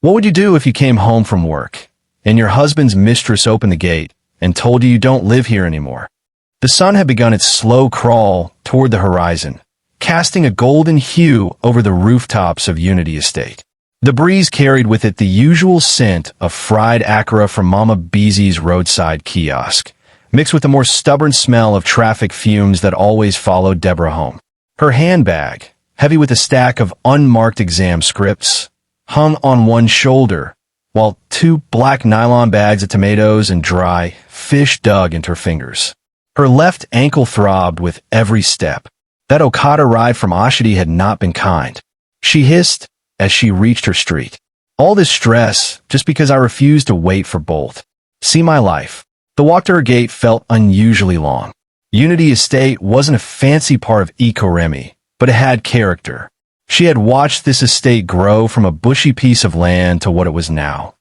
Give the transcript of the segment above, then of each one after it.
What would you do if you came home from work, and your husband's mistress opened the gate and told you don't live here anymore? The sun had begun its slow crawl toward the horizon, casting a golden hue over the rooftops of Unity Estate. The breeze carried with it the usual scent of fried akara from Mama Beezy's roadside kiosk, mixed with the more stubborn smell of traffic fumes that always followed Deborah home. Her handbag, heavy with a stack of unmarked exam scripts, hung on one shoulder, while two black nylon bags of tomatoes and dry fish dug into her fingers. Her left ankle throbbed with every step. That Okada ride from Oshidi had not been kind. She hissed as she reached her street. All this stress just because I refused to wait for both. See my life. The walk to her gate felt unusually long. Unity Estate wasn't a fancy part of Ikoremi, but it had character. She had watched this estate grow from a bushy piece of land to what it was now.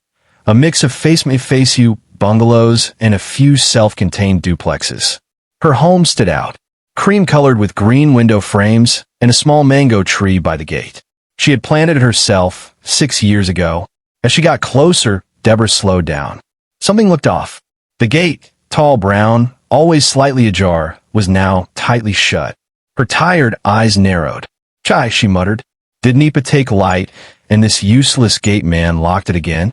A mix of face-me-face-you bungalows and a few self-contained duplexes. Her home stood out, cream-colored with green window frames and a small mango tree by the gate. She had planted it herself 6 years ago. As she got closer, Deborah slowed down. Something looked off. The gate, tall brown, always slightly ajar, was now tightly shut. Her tired eyes narrowed. "Chai," she muttered. Did Nipa take light, and this useless gate man locked it again?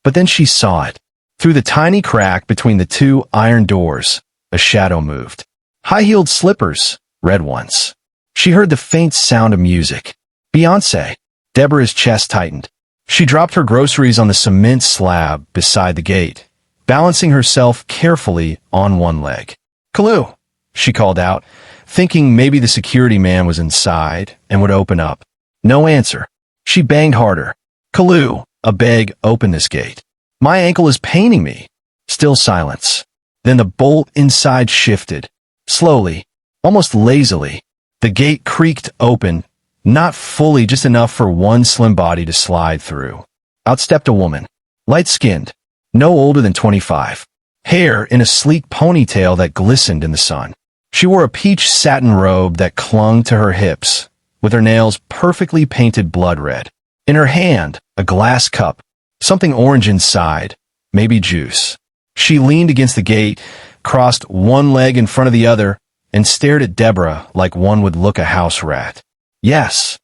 But then she saw it. Through the tiny crack between the two iron doors, a shadow moved. High-heeled slippers, red ones. She heard the faint sound of music. Beyoncé. Deborah's chest tightened. She dropped her groceries on the cement slab beside the gate, balancing herself carefully on one leg. "Kalu," she called out, thinking maybe the security man was inside and would open up. No answer. She banged harder. "Kalu, I beg, open this gate. My ankle is paining me." Still silence. Then the bolt inside shifted. Slowly, almost lazily. The gate creaked open, not fully, just enough for one slim body to slide through. Out stepped a woman, light-skinned, no older than 25. Hair in a sleek ponytail that glistened in the sun. She wore a peach satin robe that clung to her hips, with her nails perfectly painted blood red. In her hand, a glass cup, something orange inside, maybe juice. She leaned against the gate, crossed one leg in front of the other, and stared at Deborah like one would look a house rat. "Yes."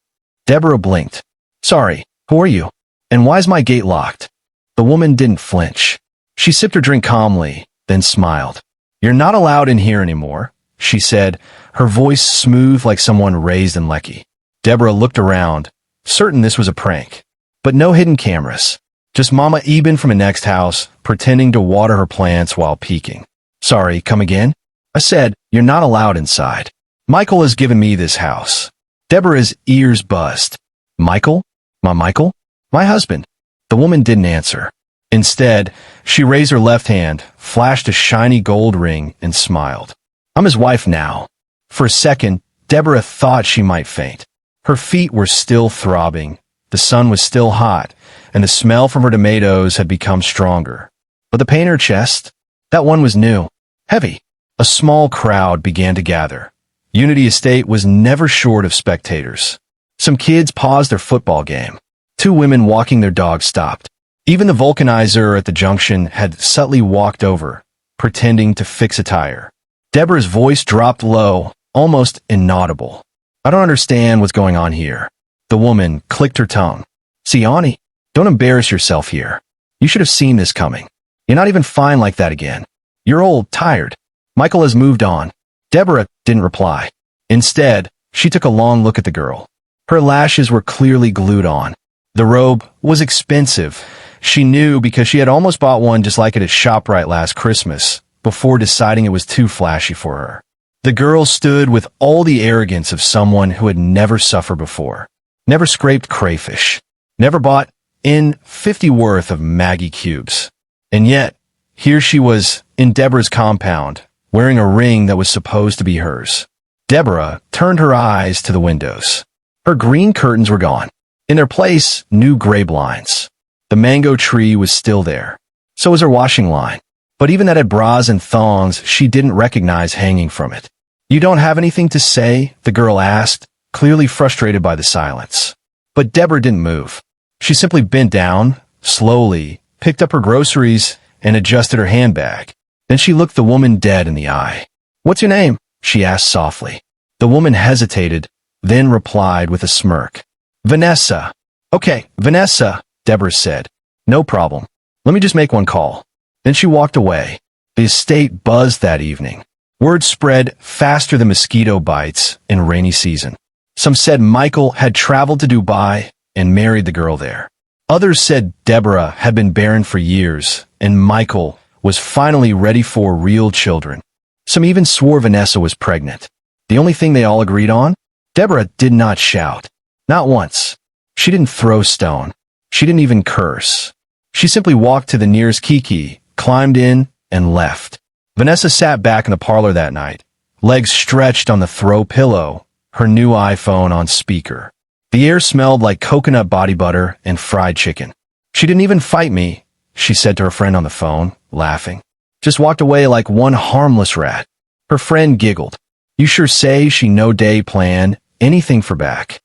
Deborah blinked. "Sorry, who are you? And why's my gate locked?" The woman didn't flinch. She sipped her drink calmly, then smiled. "You're not allowed in here anymore," she said, her voice smooth like someone raised in Lekki. Deborah looked around, certain this was a prank. But no hidden cameras. Just Mama Eben from the next house, pretending to water her plants while peeking. "Sorry, come again?" I said, "You're not allowed inside. Michael has given me this house." Deborah's ears buzzed. "Michael? My Michael? My husband?" The woman didn't answer. Instead, she raised her left hand, flashed a shiny gold ring, and smiled. "I'm his wife now." For a second, Deborah thought she might faint. Her feet were still throbbing, the sun was still hot, and the smell from her tomatoes had become stronger. But the pain in her chest, that one was new, heavy. A small crowd began to gather. Unity Estate was never short of spectators. Some kids paused their football game. 2 women walking their dogs stopped. Even the vulcanizer at the junction had subtly walked over, pretending to fix a tire. Deborah's voice dropped low, almost inaudible. "I don't understand what's going on here." The woman clicked her tongue. "Siani, don't embarrass yourself here. You should have seen this coming. You're not even fine like that again. You're old, tired. Michael has moved on." Deborah didn't reply. Instead, she took a long look at the girl. Her lashes were clearly glued on. The robe was expensive. She knew because she had almost bought one just like it at ShopRite last Christmas, before deciding it was too flashy for her. The girl stood with all the arrogance of someone who had never suffered before. Never scraped crayfish. Never bought in 50 worth of Maggie cubes. And yet, here she was in Deborah's compound, wearing a ring that was supposed to be hers. Deborah turned her eyes to the windows. Her green curtains were gone. In their place, new gray blinds. The mango tree was still there. So was her washing line. But even that had bras and thongs she didn't recognize hanging from it. "You don't have anything to say?" the girl asked, clearly frustrated by the silence. But Deborah didn't move. She simply bent down, slowly, picked up her groceries, and adjusted her handbag. Then she looked the woman dead in the eye. "What's your name?" she asked softly. The woman hesitated, then replied with a smirk. "Vanessa." "Okay, Vanessa," Deborah said. "No problem. Let me just make one call." Then she walked away. The estate buzzed that evening. Word spread faster than mosquito bites in rainy season. Some said Michael had traveled to Dubai and married the girl there. Others said Deborah had been barren for years and Michael was finally ready for real children. Some even swore Vanessa was pregnant. The only thing they all agreed on? Deborah did not shout. Not once. She didn't throw stone. She didn't even curse. She simply walked to the nearest kiki, climbed in, and left. Vanessa sat back in the parlor that night, legs stretched on the throw pillow, her new iPhone on speaker. The air smelled like coconut body butter and fried chicken. "She didn't even fight me," she said to her friend on the phone, laughing. "Just walked away like one harmless rat." Her friend giggled. "You sure say she no day plan anything for back."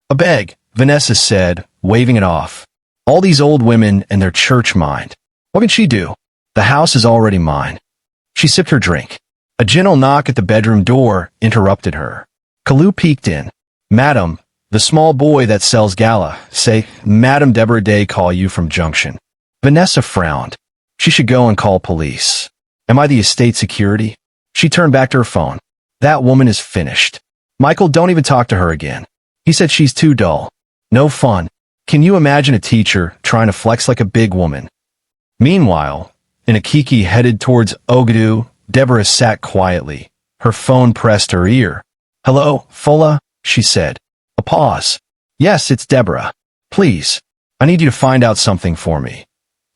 "A beg," Vanessa said, waving it off. "All these old women and their church mind. What can she do? The house is already mine." She sipped her drink. A gentle knock at the bedroom door interrupted her. Kalu peeked in. "Madam, the small boy that sells gala, say, Madam Deborah Day call you from Junction." Vanessa frowned. She should go and call police. "Am I the estate security?" She turned back to her phone. "That woman is finished. Michael, don't even talk to her again. He said she's too dull. No fun. Can you imagine a teacher trying to flex like a big woman?" Meanwhile, in a kiki headed towards Ogadu, Deborah sat quietly, her phone pressed to her ear. "Hello, Fola," she said. A pause. "Yes, it's Deborah. Please, I need you to find out something for me.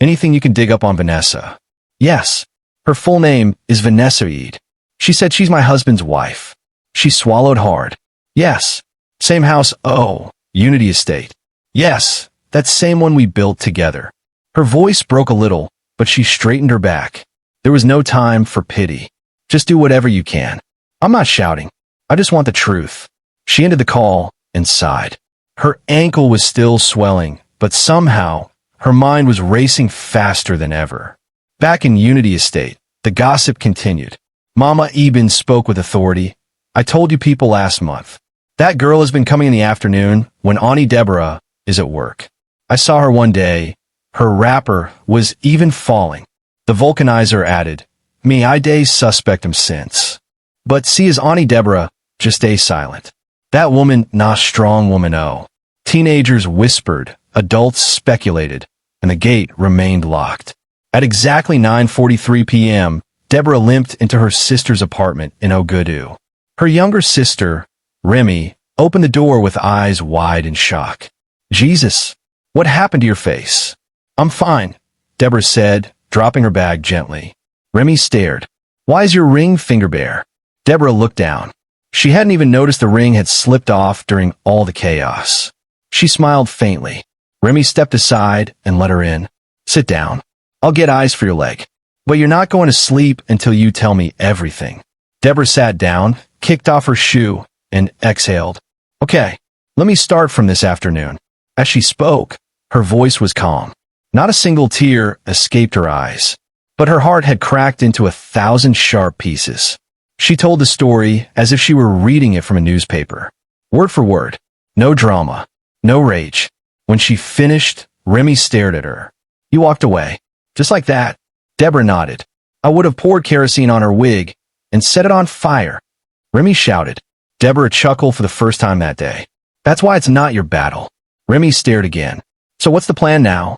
Anything you can dig up on Vanessa." "Yes. Her full name is Vanessa Eid. She said she's my husband's wife." She swallowed hard. "Yes. Same house, oh, Unity Estate. Yes, that same one we built together." Her voice broke a little, but she straightened her back. There was no time for pity. "Just do whatever you can. I'm not shouting. I just want the truth." She ended the call and sighed. Her ankle was still swelling, but somehow her mind was racing faster than ever. Back in Unity Estate, the gossip continued. Mama Eben spoke with authority. "I told you people last month. That girl has been coming in the afternoon when Auntie Deborah is at work. I saw her one day. Her wrapper was even falling." The vulcanizer added, "Me, I day suspect him since. But see his Auntie Deborah, just stay silent. That woman, nah strong woman, oh." Teenagers whispered, adults speculated, and the gate remained locked. At exactly 9:43 p.m., Deborah limped into her sister's apartment in Ogadu. Her younger sister, Remy, opened the door with eyes wide in shock. "Jesus, what happened to your face?" "I'm fine," Deborah said, dropping her bag gently. Remy stared. "Why is your ring finger bare?" Deborah looked down. She hadn't even noticed the ring had slipped off during all the chaos. She smiled faintly. Remy stepped aside and let her in. "Sit down. I'll get eyes for your leg. But you're not going to sleep until you tell me everything." Deborah sat down, kicked off her shoe, and exhaled. "Okay, let me start from this afternoon." As she spoke, her voice was calm. Not a single tear escaped her eyes, but her heart had cracked into 1,000 sharp pieces. She told the story as if she were reading it from a newspaper. Word for word. No drama. No rage. When she finished, Remy stared at her. "You walked away. Just like that." Deborah nodded. "I would have poured kerosene on her wig and set it on fire." Remy shouted. Deborah chuckled for the first time that day. "That's why it's not your battle." Remy stared again. "So what's the plan now?"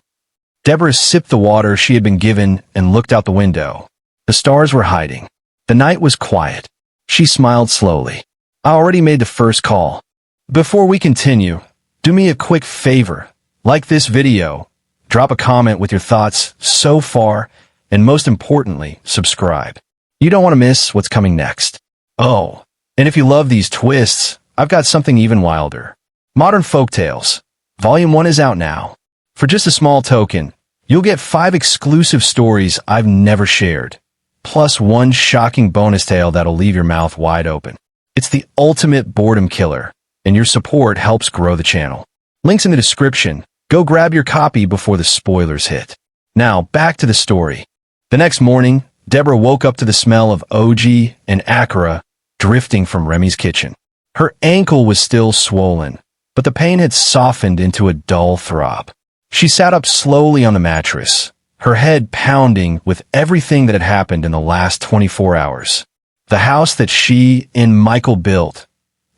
Deborah sipped the water she had been given and looked out the window. The stars were hiding. The night was quiet. She smiled slowly. "I already made the first call. Before we continue, do me a quick favor. Like this video, drop a comment with your thoughts so far, and most importantly, subscribe. You don't want to miss what's coming next. Oh, and if you love these twists, I've got something even wilder. Modern Folktales. Volume 1 is out now. For just a small token, you'll get 5 exclusive stories I've never shared, plus 1 shocking bonus tale that'll leave your mouth wide open. It's the ultimate boredom killer, and your support helps grow the channel. Links in the description. Go grab your copy before the spoilers hit. Now, back to the story. The next morning, Deborah woke up to the smell of OG and akara drifting from Remy's kitchen. Her ankle was still swollen, but the pain had softened into a dull throb. She sat up slowly on the mattress, her head pounding with everything that had happened in the last 24 hours. The house that she and Michael built,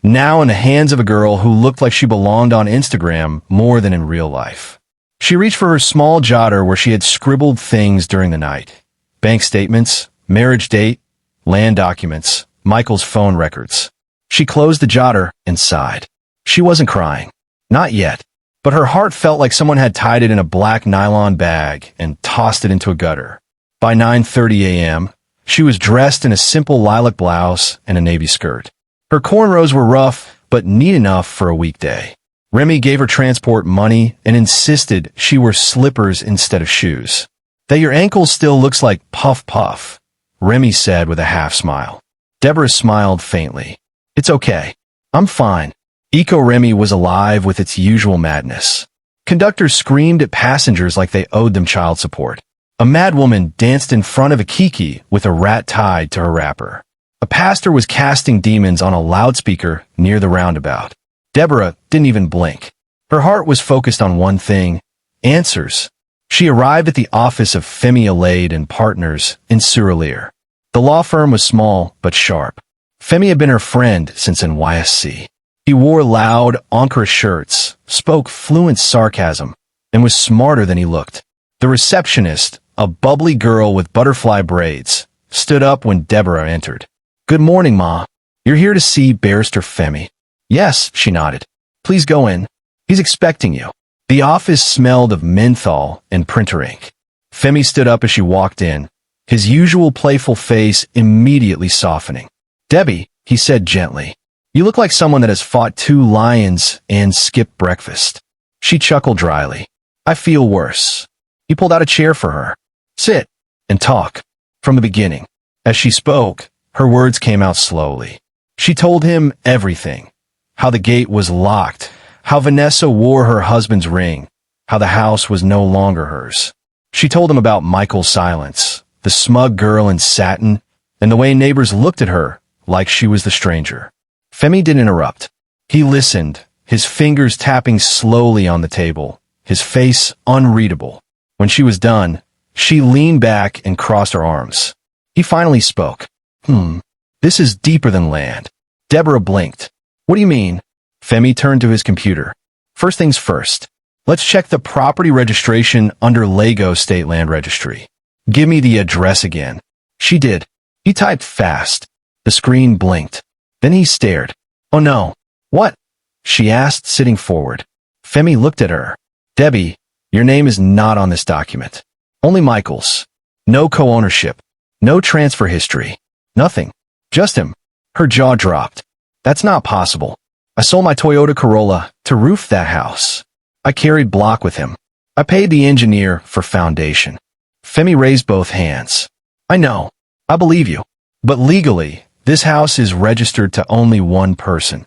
now in the hands of a girl who looked like she belonged on Instagram more than in real life. She reached for her small jotter where she had scribbled things during the night. Bank statements, marriage date, land documents, Michael's phone records. She closed the jotter and sighed. She wasn't crying. Not yet. But her heart felt like someone had tied it in a black nylon bag and tossed it into a gutter. By 9:30 a.m., she was dressed in a simple lilac blouse and a navy skirt. Her cornrows were rough, but neat enough for a weekday. Remy gave her transport money and insisted she wear slippers instead of shoes. That your ankle still looks like puff puff, Remy said with a half smile. Deborah smiled faintly. It's okay. I'm fine. Eco Remy was alive with its usual madness. Conductors screamed at passengers like they owed them child support. A madwoman danced in front of a kiki with a rat tied to her wrapper. A pastor was casting demons on a loudspeaker near the roundabout. Deborah didn't even blink. Her heart was focused on one thing: answers. She arrived at the office of Femi Alade and Partners in Surelier. The law firm was small but sharp. Femi had been her friend since NYSC. He wore loud, Ankara shirts, spoke fluent sarcasm, and was smarter than he looked. The receptionist, a bubbly girl with butterfly braids, stood up when Deborah entered. Good morning, Ma. You're here to see Barrister Femi. Yes, she nodded. Please go in. He's expecting you. The office smelled of menthol and printer ink. Femi stood up as she walked in, his usual playful face immediately softening. Debbie, he said gently, you look like someone that has fought 2 lions and skipped breakfast. She chuckled dryly. I feel worse. He pulled out a chair for her. Sit and talk. From the beginning. As she spoke, her words came out slowly. She told him everything. How the gate was locked, how Vanessa wore her husband's ring, how the house was no longer hers. She told him about Michael's silence, the smug girl in satin, and the way neighbors looked at her like she was the stranger. Femi didn't interrupt. He listened, his fingers tapping slowly on the table, his face unreadable. When she was done, she leaned back and crossed her arms. He finally spoke. This is deeper than land. Deborah blinked. What do you mean? Femi turned to his computer. First things first. Let's check the property registration under Lagos State Land Registry. Give me the address again. She did. He typed fast. The screen blinked. Then he stared. Oh no. What? She asked, sitting forward. Femi looked at her. Debbie, your name is not on this document. Only Michael's. No co-ownership. No transfer history. Nothing. Just him. Her jaw dropped. That's not possible. I sold my Toyota Corolla to roof that house. I carried block with him. I paid the engineer for foundation. Femi raised both hands. I know. I believe you. But legally, this house is registered to only one person.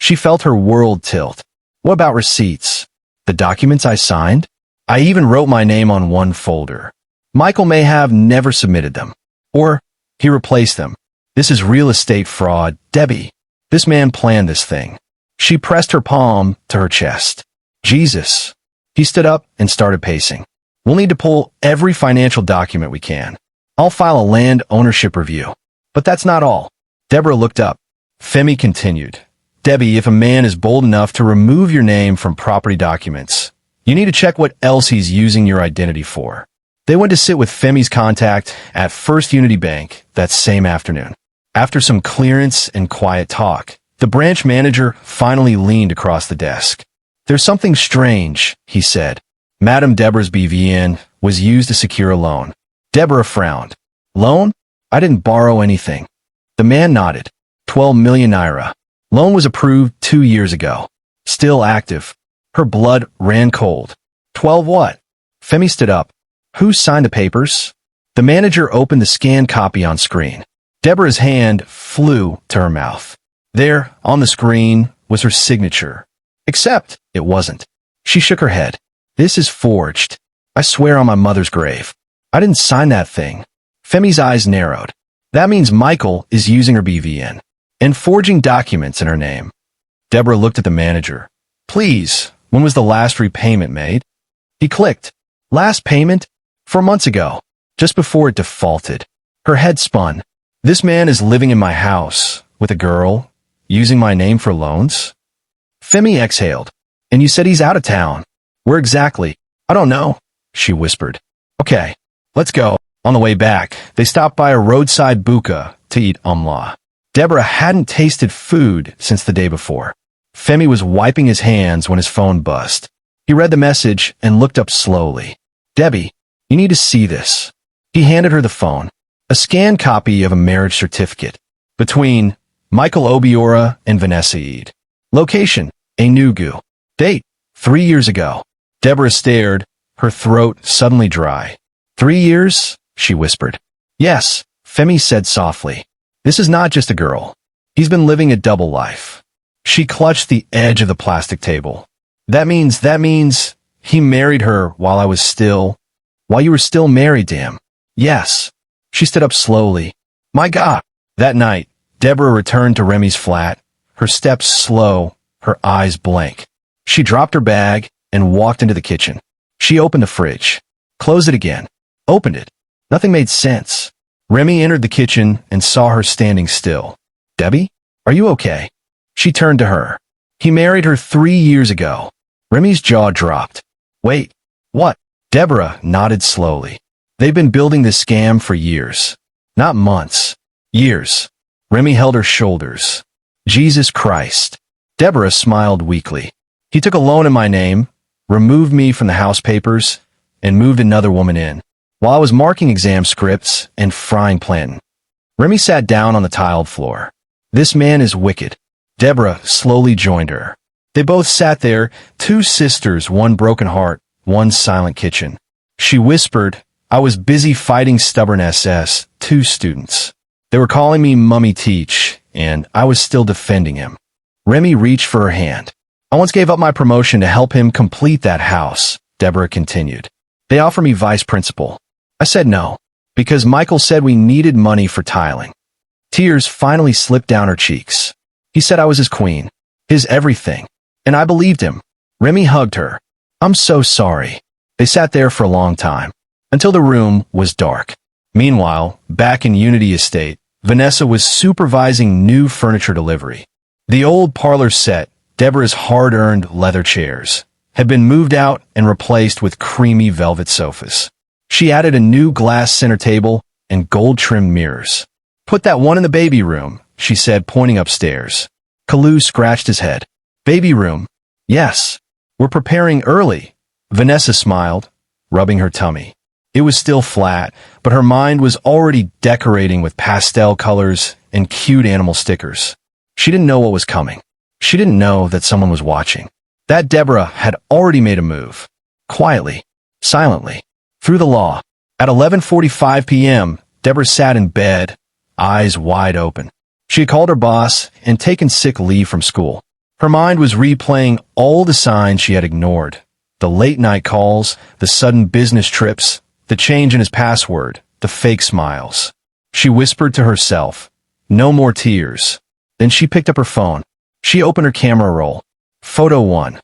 She felt her world tilt. What about receipts? The documents I signed? I even wrote my name on one folder. Michael may have never submitted them. Or he replaced them. This is real estate fraud, Debbie. This man planned this thing. She pressed her palm to her chest. Jesus. He stood up and started pacing. We'll need to pull every financial document we can. I'll file a land ownership review. But that's not all. Deborah looked up. Femi continued. Debbie, if a man is bold enough to remove your name from property documents, you need to check what else he's using your identity for. They went to sit with Femi's contact at First Unity Bank that same afternoon. After some clearance and quiet talk, the branch manager finally leaned across the desk. There's something strange, he said. Madam Deborah's BVN was used to secure a loan. Deborah frowned. Loan? I didn't borrow anything. The man nodded. 12 million naira. Loan was approved 2 years ago. Still active. Her blood ran cold. 12 what? Femi stood up. Who signed the papers? The manager opened the scanned copy on screen. Deborah's hand flew to her mouth. There, on the screen, was her signature. Except it wasn't. She shook her head. This is forged. I swear on my mother's grave. I didn't sign that thing. Femi's eyes narrowed. That means Michael is using her BVN and forging documents in her name. Deborah looked at the manager. Please, when was the last repayment made? He clicked. Last payment? 4 months ago, just before it defaulted. Her head spun. This man is living in my house with a girl, using my name for loans? Femi exhaled. And you said he's out of town. Where exactly? I don't know, she whispered. Okay, let's go. On the way back, they stopped by a roadside buka to eat umla. Deborah hadn't tasted food since the day before. Femi was wiping his hands when his phone buzzed. He read the message and looked up slowly. Debbie, you need to see this. He handed her the phone. A scanned copy of a marriage certificate between Michael Obiora and Vanessa Eid. Location, Enugu. Date, 3 years ago. Deborah stared, her throat suddenly dry. 3 years? She whispered. Yes, Femi said softly. This is not just a girl. He's been living a double life. She clutched the edge of the plastic table. That means he married her while you were still married to him. Yes. She stood up slowly. My God. That night, Deborah returned to Remy's flat, her steps slow, her eyes blank. She dropped her bag and walked into the kitchen. She opened the fridge, closed it again, opened it. Nothing made sense. Remy entered the kitchen and saw her standing still. Debbie, are you okay? She turned to her. He married her 3 years ago. Remy's jaw dropped. Wait, what? Deborah nodded slowly. They've been building this scam for years. Not months. Years. Remy held her shoulders. Jesus Christ. Deborah smiled weakly. He took a loan in my name, removed me from the house papers, and moved another woman in, while I was marking exam scripts and frying plantain. Remy sat down on the tiled floor. This man is wicked. Deborah slowly joined her. They both sat there, two sisters, one broken heart, one silent kitchen. She whispered, I was busy fighting stubborn SS, 2 students. They were calling me Mummy Teach, and I was still defending him. Remy reached for her hand. I once gave up my promotion to help him complete that house, Deborah continued. They offered me vice principal. I said no, because Michael said we needed money for tiling. Tears finally slipped down her cheeks. He said I was his queen, his everything, and I believed him. Remy hugged her. I'm so sorry. They sat there for a long time, until the room was dark. Meanwhile, back in Unity Estate, Vanessa was supervising new furniture delivery. The old parlor set, Deborah's hard-earned leather chairs, had been moved out and replaced with creamy velvet sofas. She added a new glass center table and gold-trimmed mirrors. Put that one in the baby room, she said, pointing upstairs. Kalu scratched his head. Baby room? Yes. We're preparing early. Vanessa smiled, rubbing her tummy. It was still flat, but her mind was already decorating with pastel colors and cute animal stickers. She didn't know what was coming. She didn't know that someone was watching. That Deborah had already made a move. Quietly, silently, through the law. At 11:45 p.m., Deborah sat in bed, eyes wide open. She had called her boss and taken sick leave from school. Her mind was replaying all the signs she had ignored. The late-night calls, the sudden business trips, the change in his password, the fake smiles. She whispered to herself, no more tears. Then she picked up her phone. She opened her camera roll. Photo 1.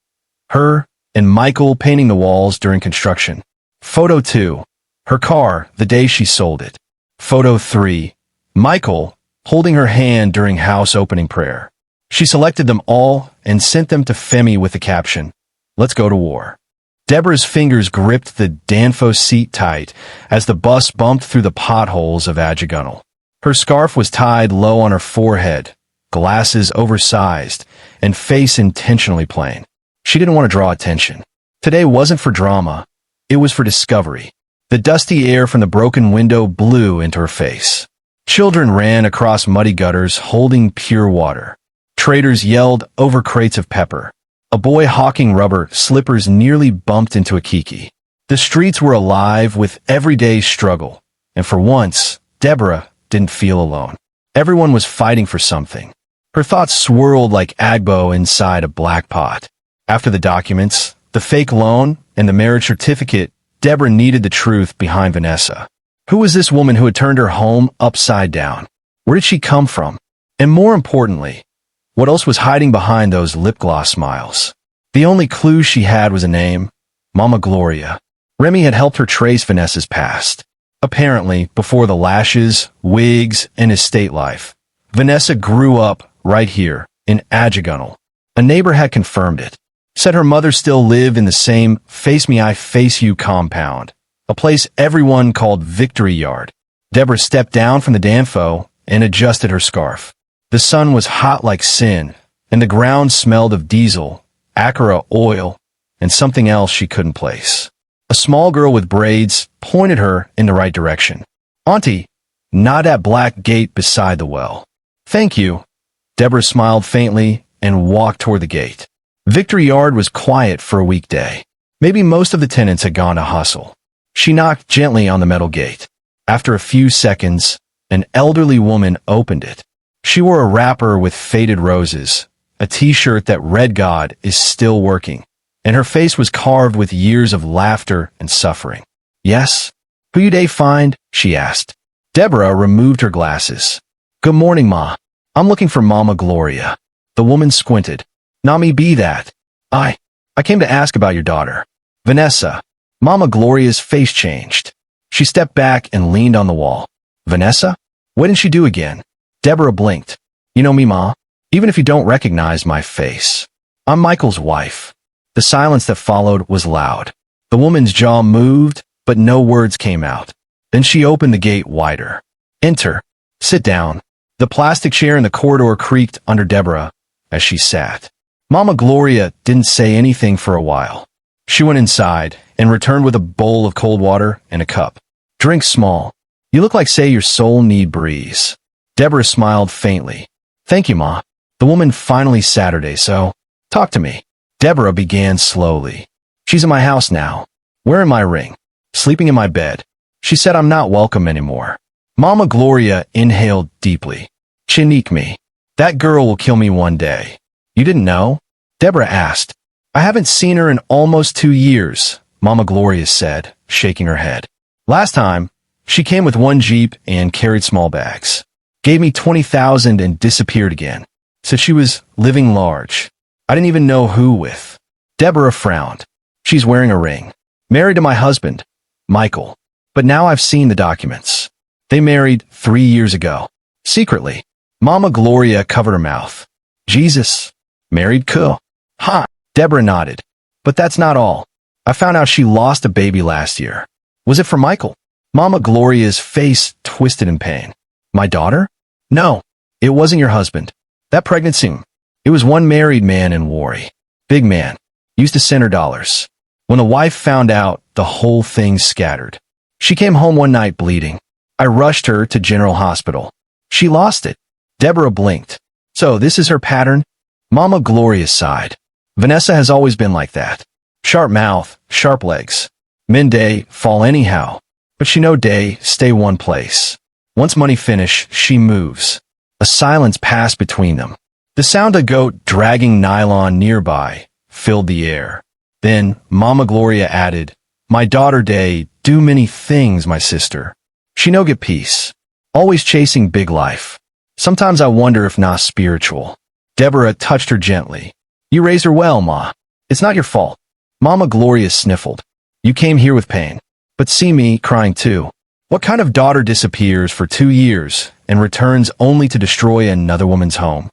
Her and Michael painting the walls during construction. Photo 2. Her car the day she sold it. Photo 3. Michael holding her hand during house opening prayer. She selected them all and sent them to Femi with the caption, Let's go to war. Deborah's fingers gripped the Danfo seat tight as the bus bumped through the potholes of Adjagunal. Her scarf was tied low on her forehead, glasses oversized, and face intentionally plain. She didn't want to draw attention. Today wasn't for drama. It was for discovery. The dusty air from the broken window blew into her face. Children ran across muddy gutters holding pure water. Traders yelled over crates of pepper. A boy hawking rubber slippers nearly bumped into a kiki. The streets were alive with everyday struggle, and for once, Deborah didn't feel alone. Everyone was fighting for something. Her thoughts swirled like Agbo inside a black pot. After the documents, the fake loan, and the marriage certificate, Deborah needed the truth behind Vanessa. Who was this woman who had turned her home upside down? Where did she come from? And more importantly, what else was hiding behind those lip gloss smiles? The only clue she had was a name, Mama Gloria. Remy had helped her trace Vanessa's past. Apparently, before the lashes, wigs, and estate life, Vanessa grew up right here in Ajagunal. A neighbor had confirmed it. Said her mother still lived in the same face me I face you compound, a place everyone called Victory Yard. Deborah stepped down from the danfo and adjusted her scarf. The sun was hot like sin, and the ground smelled of diesel, Acra oil, and something else she couldn't place. A small girl with braids pointed her in the right direction. "Auntie, not that black gate beside the well." "Thank you." Deborah smiled faintly and walked toward the gate. Victory Yard was quiet for a weekday. Maybe most of the tenants had gone to hustle. She knocked gently on the metal gate. After a few seconds, an elderly woman opened it. She wore a wrapper with faded roses, a t-shirt that read "God is still working," and her face was carved with years of laughter and suffering. "Yes? Who you dey find?" she asked. Deborah removed her glasses. "Good morning, Ma. I'm looking for Mama Gloria." The woman squinted. "Not me be that. I came to ask about your daughter, Vanessa." Mama Gloria's face changed. She stepped back and leaned on the wall. "Vanessa? What did she do again?" Deborah blinked. "You know me, Ma, even if you don't recognize my face. I'm Michael's wife." The silence that followed was loud. The woman's jaw moved, but no words came out. Then she opened the gate wider. "Enter. Sit down." The plastic chair in the corridor creaked under Deborah as she sat. Mama Gloria didn't say anything for a while. She went inside and returned with a bowl of cold water and a cup. "Drink small. You look like say your soul need breeze." Deborah smiled faintly. "Thank you, Ma." The woman finally Saturday, so talk to me. Deborah began slowly. "She's in my house now, wearing my ring, sleeping in my bed. She said I'm not welcome anymore." Mama Gloria inhaled deeply. "Chinique me. That girl will kill me one day." "You didn't know?" Deborah asked. "I haven't seen her in almost 2 years," Mama Gloria said, shaking her head. "Last time, she came with one Jeep and carried small bags. Gave me 20,000 and disappeared again. Said she was living large. I didn't even know who with." Deborah frowned. "She's wearing a ring. Married to my husband, Michael. But now I've seen the documents. They married 3 years ago. Secretly." Mama Gloria covered her mouth. "Jesus. Married cool. Ha." Deborah nodded. "But that's not all. I found out she lost a baby last year." "Was it for Michael?" Mama Gloria's face twisted in pain. "My daughter?" "No, it wasn't your husband. That pregnancy, it was one married man in Warri. Big man. Used to send her dollars. When the wife found out, the whole thing scattered. She came home one night bleeding. I rushed her to General Hospital. She lost it." Deborah blinked. "So this is her pattern?" Mama Gloria sighed. "Vanessa has always been like that. Sharp mouth, sharp legs. Men day fall anyhow, but she no day stay one place. Once money finish, she moves." A silence passed between them. The sound of a goat dragging nylon nearby filled the air. Then Mama Gloria added, "My daughter day do many things, my sister. She no get peace. Always chasing big life. Sometimes I wonder if not spiritual." Deborah touched her gently. "You raised her well, Ma. It's not your fault." Mama Gloria sniffled. "You came here with pain. But see me crying too. What kind of daughter disappears for 2 years and returns only to destroy another woman's home?"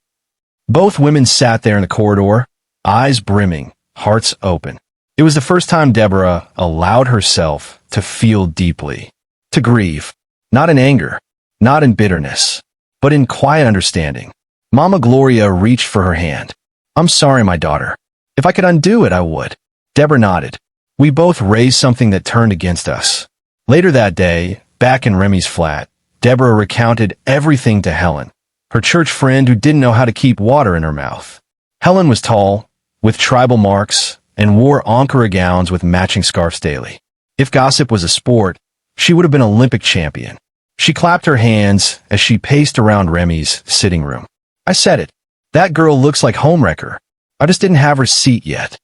Both women sat there in the corridor, eyes brimming, hearts open. It was the first time Deborah allowed herself to feel deeply, to grieve, not in anger, not in bitterness, but in quiet understanding. Mama Gloria reached for her hand. "I'm sorry, my daughter. If I could undo it, I would." Deborah nodded. "We both raised something that turned against us." Later that day, back in Remy's flat, Deborah recounted everything to Helen, her church friend who didn't know how to keep water in her mouth. Helen was tall, with tribal marks, and wore Ankara gowns with matching scarves daily. If gossip was a sport, she would have been Olympic champion. She clapped her hands as she paced around Remy's sitting room. "I said it. That girl looks like homewrecker. I just didn't have her seat yet."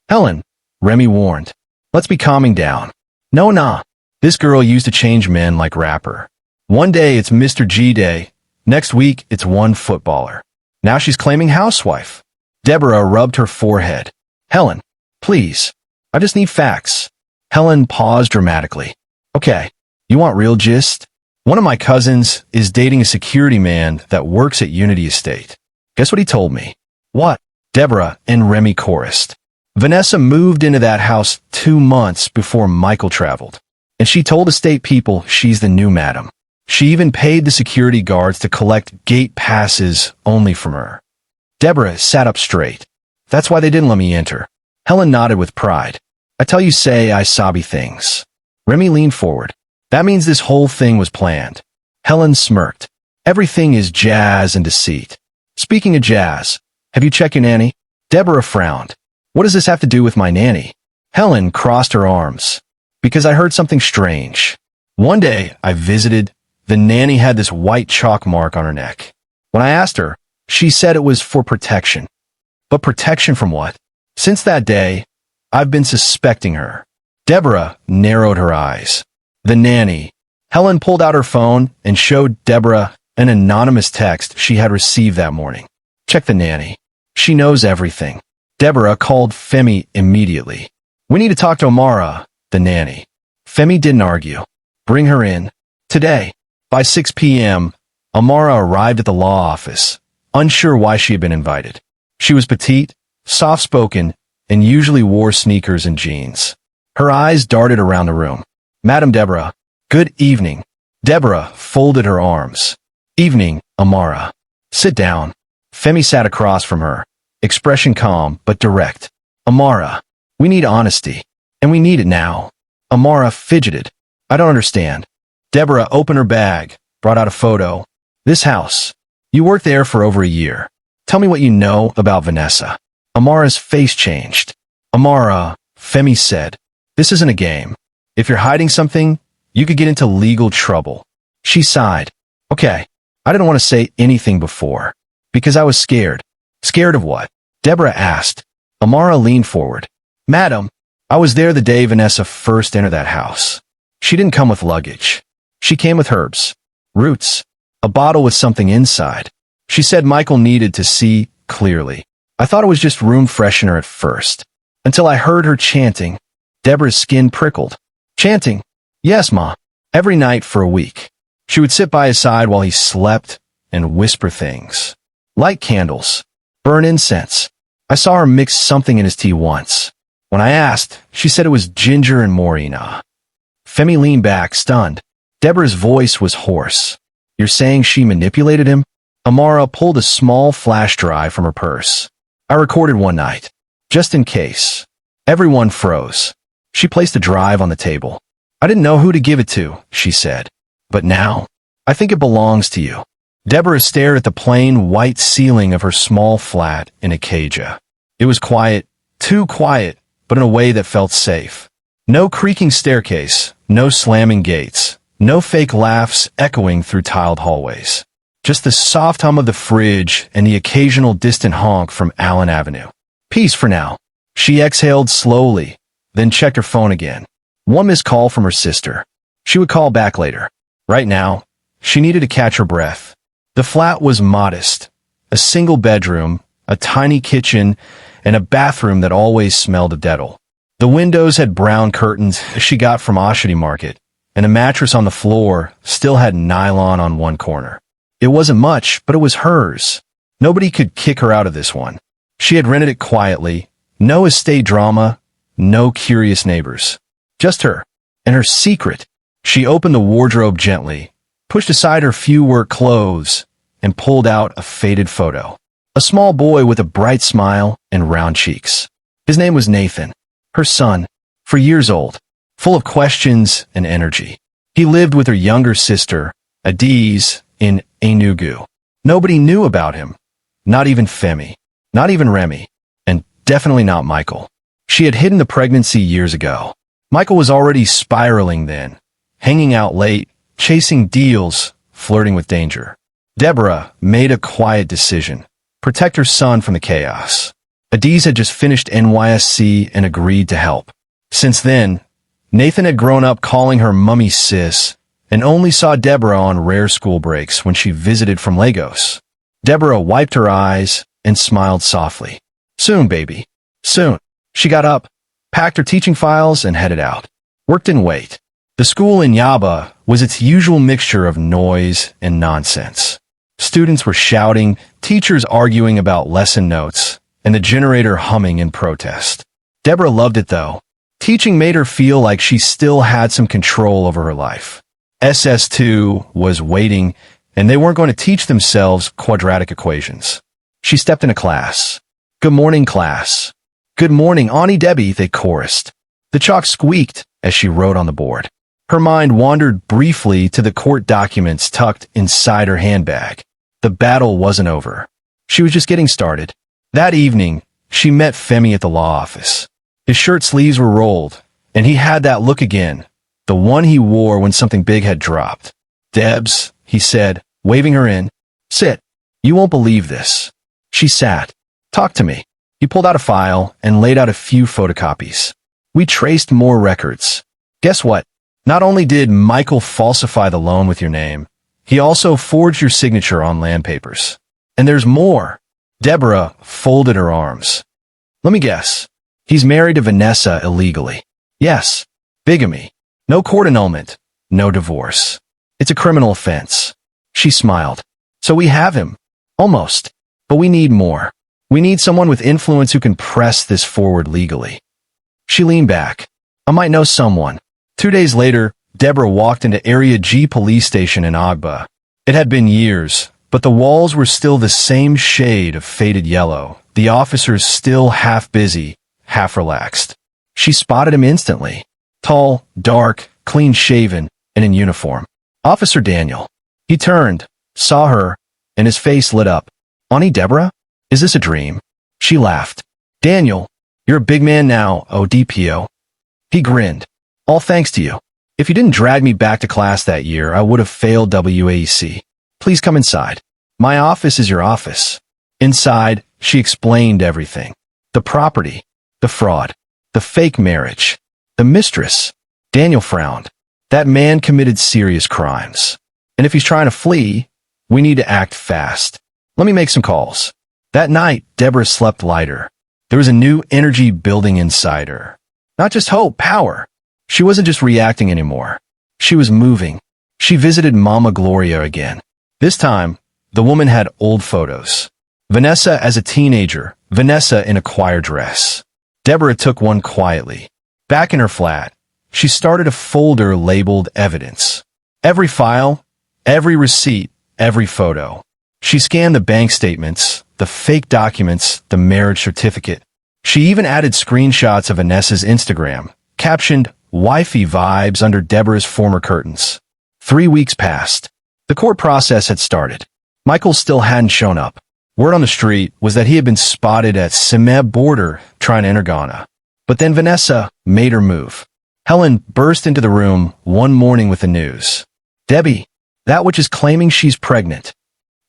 "Helen," Remy warned, Let's be calming down. No, nah. This girl used to change men like rapper. One day it's Mr. G Day. Next week it's one footballer. Now she's claiming housewife. Deborah rubbed her forehead. Helen, please. I just need facts. Helen paused dramatically. Okay, you want real gist? One of my cousins is dating a security man that works at Unity Estate. Guess what he told me? What? Deborah and Remy chorused. Vanessa moved into that house 2 months before Michael traveled. And she told estate people she's the new madam. She even paid the security guards to collect gate passes only from her. Deborah sat up straight. That's why they didn't let me enter. Helen nodded with pride. I tell you say I sobby things. Remy leaned forward. That means this whole thing was planned. Helen smirked. Everything is jazz and deceit. Speaking of jazz, have you checked your nanny? Deborah frowned. What does this have to do with my nanny? Helen crossed her arms. Because I heard something strange. One day I visited. The nanny had this white chalk mark on her neck. When I asked her, she said it was for protection. But protection from what? Since that day, I've been suspecting her. Deborah narrowed her eyes. The nanny. Helen pulled out her phone and showed Deborah an anonymous text she had received that morning. Check the nanny. She knows everything. Deborah called Femi immediately. We need to talk to Amara, the nanny. Femi didn't argue. Bring her in. Today. By 6 p.m., Amara arrived at the law office, unsure why she had been invited. She was petite, soft-spoken, and usually wore sneakers and jeans. Her eyes darted around the room. Madam Deborah, good evening. Deborah folded her arms. Evening, Amara. Sit down. Femi sat across from her, expression calm but direct. Amara, we need honesty, and we need it now. Amara fidgeted. I don't understand. Deborah opened her bag, brought out a photo. This house. You worked there for over a year. Tell me what you know about Vanessa. Amara's face changed. Amara, Femi said, this isn't a game. If you're hiding something, you could get into legal trouble. She sighed. Okay, I didn't want to say anything before. Because I was scared. Scared of what? Deborah asked. Amara leaned forward. Madam, I was there the day Vanessa first entered that house. She didn't come with luggage. She came with herbs, roots, a bottle with something inside. She said Michael needed to see clearly. I thought it was just room freshener at first, until I heard her chanting. Deborah's skin prickled. Chanting? Yes, Ma. Every night for a week. She would sit by his side while he slept and whisper things. Light candles. Burn incense. I saw her mix something in his tea once. When I asked, she said it was ginger and morena. Femi leaned back, stunned. Deborah's voice was hoarse. You're saying she manipulated him? Amara pulled a small flash drive from her purse. I recorded one night. Just in case. Everyone froze. She placed the drive on the table. I didn't know who to give it to, she said. But now, I think it belongs to you. Deborah stared at the plain white ceiling of her small flat in Acadia. It was quiet, too quiet, but in a way that felt safe. No creaking staircase, no slamming gates, no fake laughs echoing through tiled hallways. Just the soft hum of the fridge and the occasional distant honk from Allen Avenue. Peace for now. She exhaled slowly, then checked her phone again. One missed call from her sister. She would call back later. Right now, she needed to catch her breath. The flat was modest. A single bedroom, a tiny kitchen, and a bathroom that always smelled of Dettol. The windows had brown curtains she got from Oshity Market, and a mattress on the floor still had nylon on one corner. It wasn't much, but it was hers. Nobody could kick her out of this one. She had rented it quietly. No estate drama, no curious neighbors. Just her, and her secret. She opened the wardrobe gently, pushed aside her few work clothes, and pulled out a faded photo. A small boy with a bright smile and round cheeks. His name was Nathan, her son, for years old, full of questions and energy. He lived with her younger sister, Adiz, in Enugu. Nobody knew about him. Not even Femi. Not even Remy. And definitely not Michael. She had hidden the pregnancy years ago. Michael was already spiraling then, hanging out late, chasing deals, flirting with danger. Deborah made a quiet decision. Protect her son from the chaos. Adiz had just finished NYSC and agreed to help. Since then, Nathan had grown up calling her Mummy Sis and only saw Deborah on rare school breaks when she visited from Lagos. Deborah wiped her eyes and smiled softly. Soon, baby. Soon. She got up, packed her teaching files, and headed out. Work didn't wait. The school in Yaba was its usual mixture of noise and nonsense. Students were shouting, teachers arguing about lesson notes, and the generator humming in protest. Deborah loved it though. Teaching made her feel like she still had some control over her life. SS2 was waiting, and they weren't going to teach themselves quadratic equations. She stepped into class. Good morning, class. Good morning, Auntie Debbie, they chorused. The chalk squeaked as she wrote on the board. Her mind wandered briefly to the court documents tucked inside her handbag. The battle wasn't over. She was just getting started. That evening, she met Femi at the law office. His shirt sleeves were rolled, and he had that look again, the one he wore when something big had dropped. Debs, he said, waving her in. Sit. You won't believe this. She sat. Talk to me. He pulled out a file and laid out a few photocopies. We traced more records. Guess what? Not only did Michael falsify the loan with your name, he also forged your signature on land papers. And there's more. Deborah folded her arms. Let me guess. He's married to Vanessa illegally. Yes. Bigamy. No court annulment. No divorce. It's a criminal offense. She smiled. So we have him. Almost. But we need more. We need someone with influence who can press this forward legally. She leaned back. I might know someone. 2 days later, Deborah walked into Area G police station in Agba. It had been years, but the walls were still the same shade of faded yellow. The officers still half busy, half relaxed. She spotted him instantly. Tall, dark, clean-shaven, and in uniform. Officer Daniel. He turned, saw her, and his face lit up. Auntie Deborah? Is this a dream? She laughed. Daniel, you're a big man now, ODPO. He grinned. All thanks to you. If you didn't drag me back to class that year, I would have failed WAEC. Please come inside. My office is your office. Inside, she explained everything. The property, the fraud, the fake marriage, the mistress. Daniel frowned. That man committed serious crimes. And if he's trying to flee, we need to act fast. Let me make some calls. That night, Deborah slept lighter. There was a new energy building inside her. Not just hope, power. She wasn't just reacting anymore. She was moving. She visited Mama Gloria again. This time, the woman had old photos. Vanessa as a teenager, Vanessa in a choir dress. Deborah took one quietly. Back in her flat, she started a folder labeled evidence. Every file, every receipt, every photo. She scanned the bank statements, the fake documents, the marriage certificate. She even added screenshots of Vanessa's Instagram, captioned wifey vibes under Deborah's former curtains. 3 weeks passed. The court process had started. Michael still hadn't shown up. Word on the street was that he had been spotted at Semeb border trying to enter Ghana. But then Vanessa made her move. Helen burst into the room one morning with the news. Debbie, that witch is claiming she's pregnant.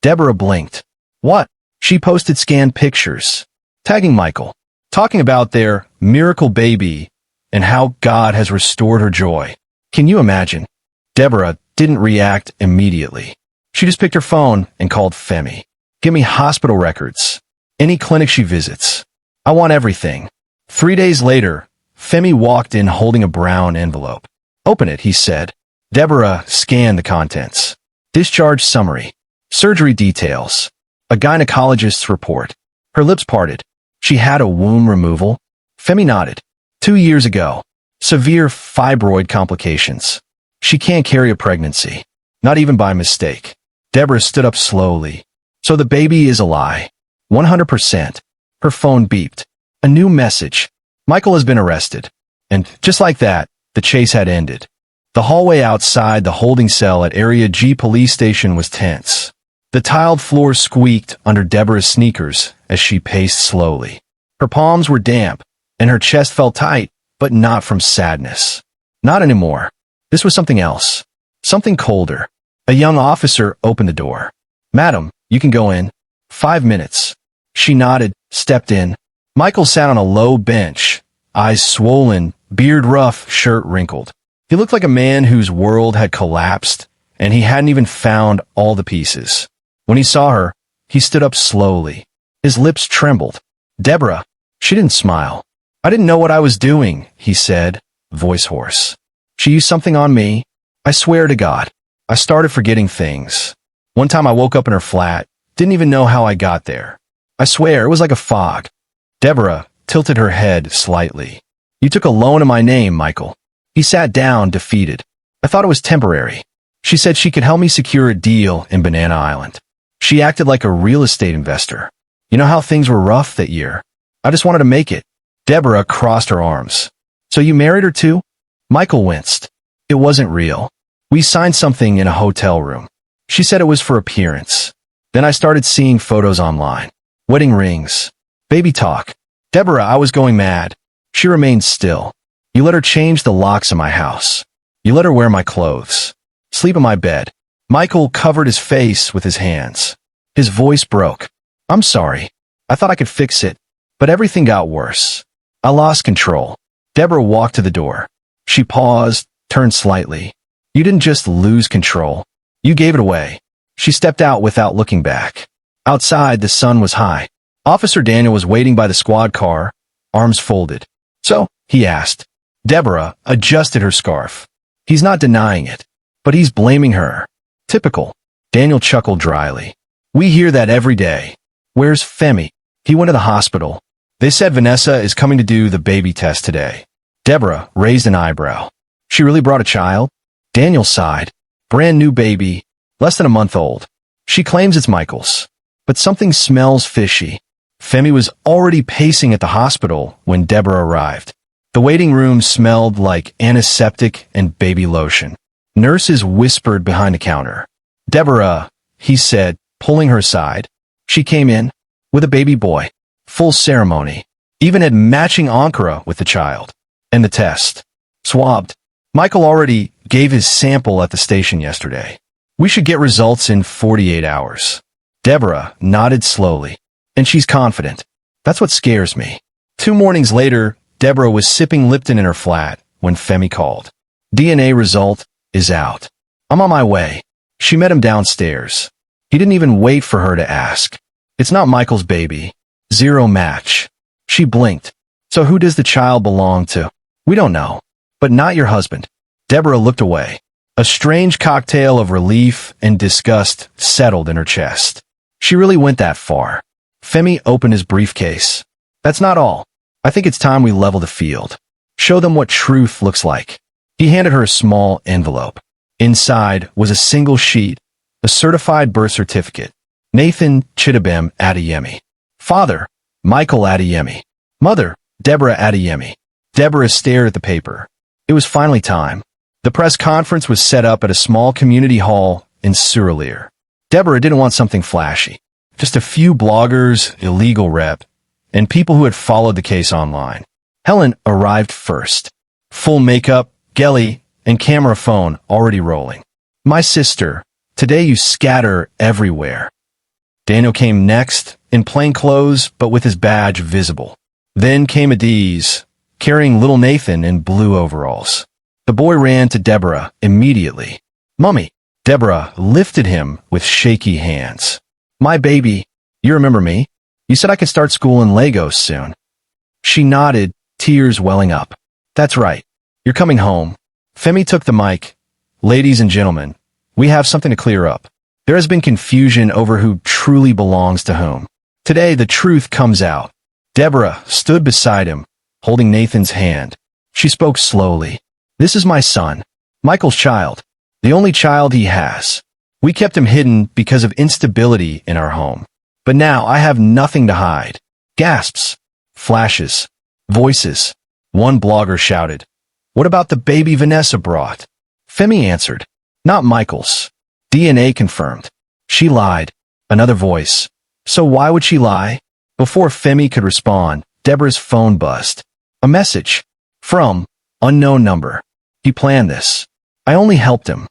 Deborah blinked. What? She posted scanned pictures, tagging Michael, talking about their miracle baby and how God has restored her joy. Can you imagine? Deborah didn't react immediately. She just picked her phone and called Femi. Give me hospital records. Any clinic she visits. I want everything. 3 days later, Femi walked in holding a brown envelope. Open it, he said. Deborah scanned the contents. Discharge summary. Surgery details. A gynecologist's report. Her lips parted. She had a womb removal. Femi nodded. 2 years ago. Severe fibroid complications. She can't carry a pregnancy. Not even by mistake. Deborah stood up slowly. So the baby is a lie. 100%. Her phone beeped. A new message. Michael has been arrested. And just like that, the chase had ended. The hallway outside the holding cell at Area G police station was tense. The tiled floor squeaked under Deborah's sneakers as she paced slowly. Her palms were damp, and her chest felt tight, but not from sadness. Not anymore. This was something else. Something colder. A young officer opened the door. Madam, you can go in. 5 minutes. She nodded, stepped in. Michael sat on a low bench, eyes swollen, beard rough, shirt wrinkled. He looked like a man whose world had collapsed, and he hadn't even found all the pieces. When he saw her, he stood up slowly. His lips trembled. "Deborah." She didn't smile. "I didn't know what I was doing," he said, voice hoarse. "She used something on me. I swear to God. I started forgetting things. One time I woke up in her flat, didn't even know how I got there. I swear, it was like a fog." Deborah tilted her head slightly. "You took a loan in my name, Michael." He sat down, defeated. "I thought it was temporary." She said she could help me secure a deal in Banana Island. She acted like a real estate investor. You know how things were rough that year? I just wanted to make it. Deborah crossed her arms. "So you married her too?" Michael winced. "It wasn't real. We signed something in a hotel room. She said it was for appearance. Then I started seeing photos online. Wedding rings. Baby talk. Deborah, I was going mad." She remained still. "You let her change the locks in my house. You let her wear my clothes. Sleep in my bed." Michael covered his face with his hands. His voice broke. "I'm sorry. I thought I could fix it. But everything got worse. I lost control." Deborah walked to the door. She paused, turned slightly. "You didn't just lose control. You gave it away." She stepped out without looking back. Outside, the sun was high. Officer Daniel was waiting by the squad car, arms folded. "So?" he asked. Deborah adjusted her scarf. "He's not denying it, but he's blaming her." "Typical." Daniel chuckled dryly. "We hear that every day." "Where's Femi?" "He went to the hospital. They said Vanessa is coming to do the baby test today." Deborah raised an eyebrow. "She really brought a child?" Daniel sighed. "Brand new baby, less than a month old. She claims it's Michael's. But something smells fishy." Femi was already pacing at the hospital when Deborah arrived. The waiting room smelled like antiseptic and baby lotion. Nurses whispered behind the counter. "Deborah," he said, pulling her aside. She came in with a baby boy. Full ceremony. Even had matching ankara with the child. And the test. Swabbed. "Michael already gave his sample at the station yesterday. We should get results in 48 hours. Deborah nodded slowly. "And she's confident. That's what scares me." 2 mornings later, Deborah was sipping Lipton in her flat when Femi called. "DNA result is out. I'm on my way." She met him downstairs. He didn't even wait for her to ask. "It's not Michael's baby. Zero match." She blinked. "So who does the child belong to?" "We don't know. But not your husband." Deborah looked away. A strange cocktail of relief and disgust settled in her chest. She really went that far. Femi opened his briefcase. "That's not all. I think it's time we level the field. Show them what truth looks like." He handed her a small envelope. Inside was a single sheet, a certified birth certificate. Nathan Chidabem Adeyemi. Father, Michael Adeyemi. Mother, Deborah Adeyemi. Deborah stared at the paper. It was finally time. The press conference was set up at a small community hall in Suralere. Deborah didn't want something flashy. Just a few bloggers, illegal rep, and people who had followed the case online. Helen arrived first. Full makeup, gelly, and camera phone already rolling. "My sister, today you scatter everywhere." Daniel came next, in plain clothes but with his badge visible. Then came Adiz, carrying little Nathan in blue overalls. The boy ran to Deborah immediately. "Mummy." Deborah lifted him with shaky hands. "My baby, you remember me? You said I could start school in Lagos soon." She nodded, tears welling up. "That's right. You're coming home." Femi took the mic. "Ladies and gentlemen, we have something to clear up. There has been confusion over who truly belongs to whom. Today, the truth comes out." Deborah stood beside him, holding Nathan's hand. She spoke slowly. "This is my son, Michael's child, the only child he has. We kept him hidden because of instability in our home. But now I have nothing to hide." Gasps, flashes, voices. One blogger shouted, "What about the baby Vanessa brought?" Femi answered, "Not Michael's. DNA confirmed. She lied." Another voice, "So why would she lie?" Before Femi could respond, Deborah's phone buzzed. A message. From unknown number. "He planned this. I only helped him."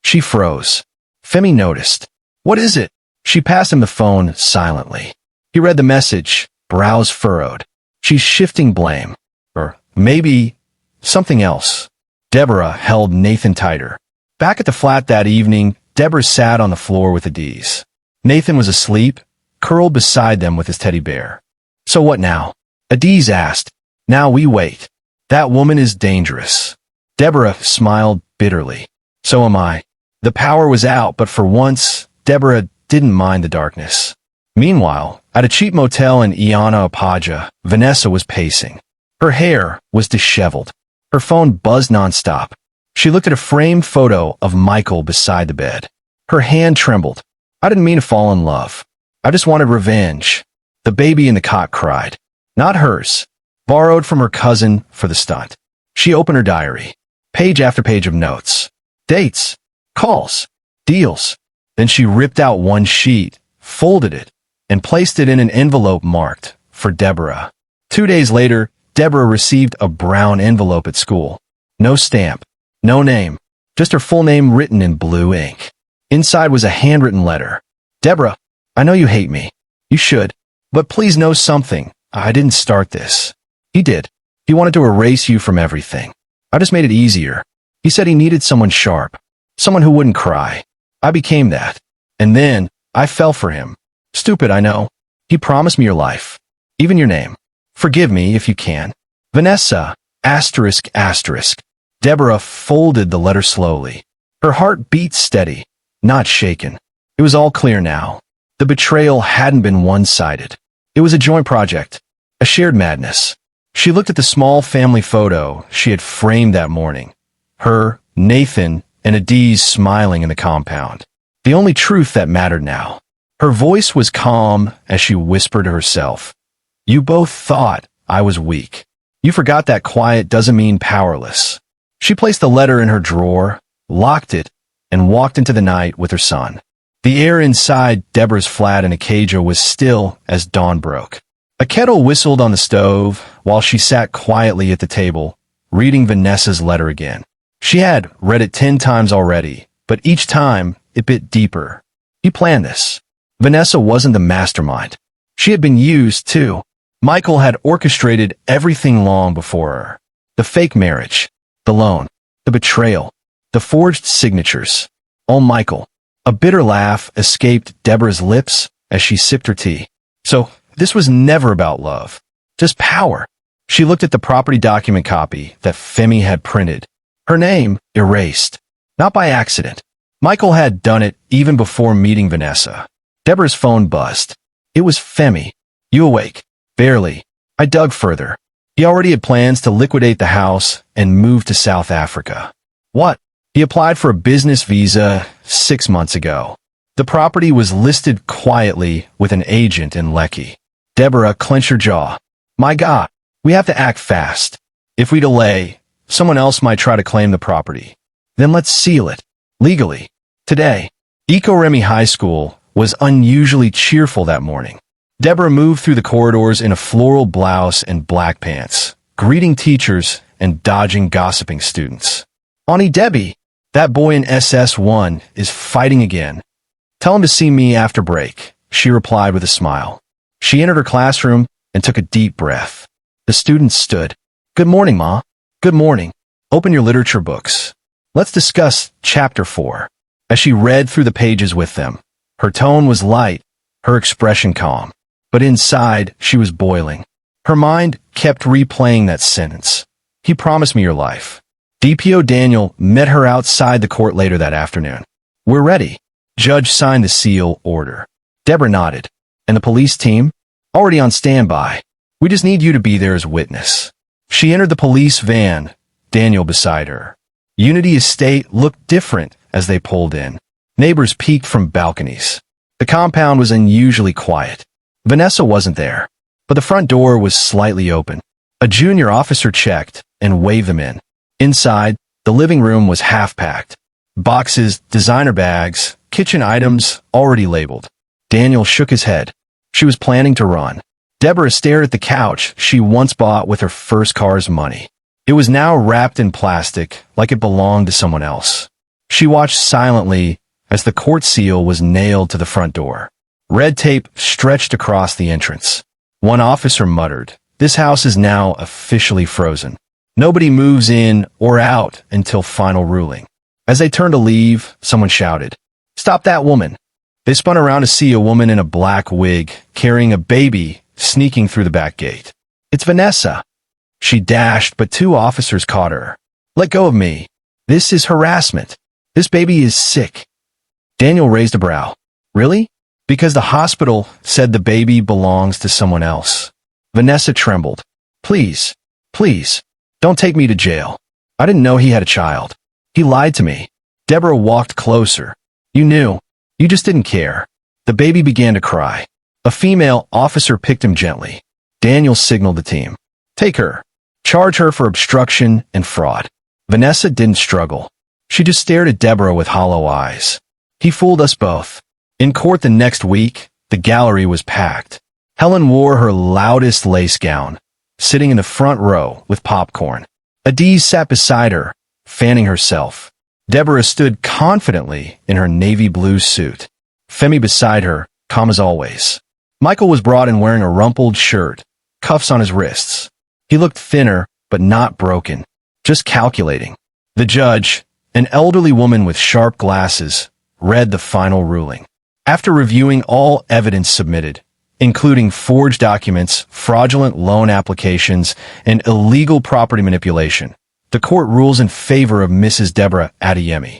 She froze. Femi noticed. "What is it?" She passed him the phone silently. He read the message, brows furrowed. "She's shifting blame. Or maybe something else. Deborah held Nathan tighter. Back at the flat that evening, Deborah sat on the floor with Adiz. Nathan was asleep, curled beside them with his teddy bear. So what now? Adiz asked. Now we wait. That woman is dangerous. Deborah smiled bitterly. So am I. The power was out, but for once, Deborah didn't mind the darkness. Meanwhile, at a cheap motel in Iana Apaja, Vanessa was pacing. Her hair was disheveled. Her phone buzzed nonstop. She looked at a framed photo of Michael beside the bed. Her hand trembled. I didn't mean to fall in love. I just wanted revenge. The baby in the cot cried. Not hers. Borrowed from her cousin for the stunt. She opened her diary. Page after page of notes. Dates. Calls. Deals. Then she ripped out one sheet, folded it, and placed it in an envelope marked for Deborah. 2 days later, Deborah received a brown envelope at school. No stamp. No name. Just her full name written in blue ink. Inside was a handwritten letter. Deborah, I know you hate me. You should. But please know something. I didn't start this. He did. He wanted to erase you from everything. I just made it easier. He said he needed someone sharp. Someone who wouldn't cry. I became that. And then, I fell for him. Stupid, I know. He promised me your life. Even your name. Forgive me if you can. Vanessa, asterisk, asterisk. Deborah folded the letter slowly. Her heart beat steady, not shaken. It was all clear now. The betrayal hadn't been one-sided. It was a joint project. A shared madness. She looked at the small family photo she had framed that morning. Her, Nathan, and Adiz smiling in the compound. The only truth that mattered now. Her voice was calm as she whispered to herself. You both thought I was weak. You forgot that quiet doesn't mean powerless. She placed the letter in her drawer, locked it, and walked into the night with her son. The air inside Deborah's flat in Acadia was still as dawn broke. A kettle whistled on the stove while she sat quietly at the table, reading Vanessa's letter again. She had read it 10 times already, but each time it bit deeper. He planned this. Vanessa wasn't the mastermind. She had been used, too. Michael had orchestrated everything long before her. The fake marriage, the loan, the betrayal, the forged signatures. Oh, Michael. A bitter laugh escaped Deborah's lips as she sipped her tea. So, this was never about love. Just power. She looked at the property document copy that Femi had printed. Her name erased. Not by accident. Michael had done it even before meeting Vanessa. Deborah's phone buzzed. It was Femi. You awake? Barely. I dug further. He already had plans to liquidate the house and move to South Africa. What? He applied for a business visa 6 months ago. The property was listed quietly with an agent in Lekki. Deborah clenched her jaw. My God, we have to act fast. If we delay, someone else might try to claim the property. Then let's seal it. Legally. Today. Eco-Remy High School was unusually cheerful that morning. Deborah moved through the corridors in a floral blouse and black pants, greeting teachers and dodging gossiping students. Auntie Debbie, that boy in SS1 is fighting again. Tell him to see me after break, she replied with a smile. She entered her classroom and took a deep breath. The students stood. Good morning, Ma. Good morning. Open your literature books. Let's discuss Chapter 4. As she read through the pages with them, her tone was light, her expression calm. But inside, she was boiling. Her mind kept replaying that sentence. He promised me your life. DPO Daniel met her outside the court later that afternoon. We're ready. Judge signed the seal order. Deborah nodded. And the police team? Already on standby. We just need you to be there as witness. She entered the police van, Daniel beside her. Unity Estate looked different as they pulled in. Neighbors peeked from balconies. The compound was unusually quiet. Vanessa wasn't there, but the front door was slightly open. A junior officer checked and waved them in. Inside, the living room was half-packed. Boxes, designer bags, kitchen items already labeled. Daniel shook his head. She was planning to run. Deborah stared at the couch she once bought with her first car's money. It was now wrapped in plastic like it belonged to someone else. She watched silently as the court seal was nailed to the front door. Red tape stretched across the entrance. One officer muttered, "This house is now officially frozen." Nobody moves in or out until final ruling. As they turned to leave, someone shouted, "Stop that woman!" They spun around to see a woman in a black wig, carrying a baby, sneaking through the back gate. "It's Vanessa!" She dashed, but two officers caught her. "Let go of me. This is harassment. This baby is sick." Daniel raised a brow. "Really?" "Because the hospital said the baby belongs to someone else." Vanessa trembled. "Please, please, don't take me to jail. I didn't know he had a child. He lied to me." Deborah walked closer. "You knew. You just didn't care." The baby began to cry. A female officer picked him gently. Daniel signaled the team. "Take her. Charge her for obstruction and fraud." Vanessa didn't struggle. She just stared at Deborah with hollow eyes. "He fooled us both." In court the next week, the gallery was packed. Helen wore her loudest lace gown, sitting in the front row with popcorn. Adiz sat beside her, fanning herself. Deborah stood confidently in her navy blue suit. Femi beside her, calm as always. Michael was brought in wearing a rumpled shirt, cuffs on his wrists. He looked thinner, but not broken, just calculating. The judge, an elderly woman with sharp glasses, read the final ruling. After reviewing all evidence submitted, including forged documents, fraudulent loan applications, and illegal property manipulation, the court rules in favor of Mrs. Deborah Adeyemi.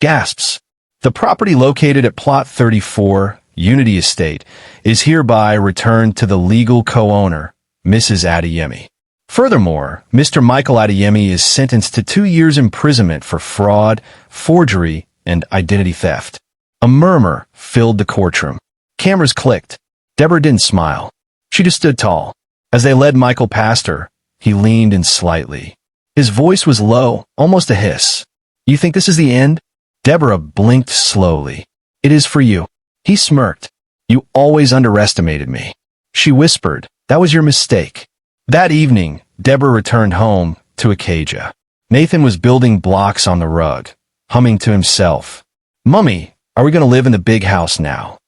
Gasps. The property located at Plot 34, Unity Estate, is hereby returned to the legal co-owner, Mrs. Adeyemi. Furthermore, Mr. Michael Adeyemi is sentenced to 2 years imprisonment for fraud, forgery, and identity theft. A murmur filled the courtroom. Cameras clicked. Deborah didn't smile. She just stood tall. As they led Michael past her, he leaned in slightly. His voice was low, almost a hiss. "You think this is the end?" Deborah blinked slowly. "It is for you." He smirked. "You always underestimated me." She whispered, "That was your mistake." That evening, Deborah returned home to Acacia. Nathan was building blocks on the rug, humming to himself. "Mummy, are we going to live in the big house now?"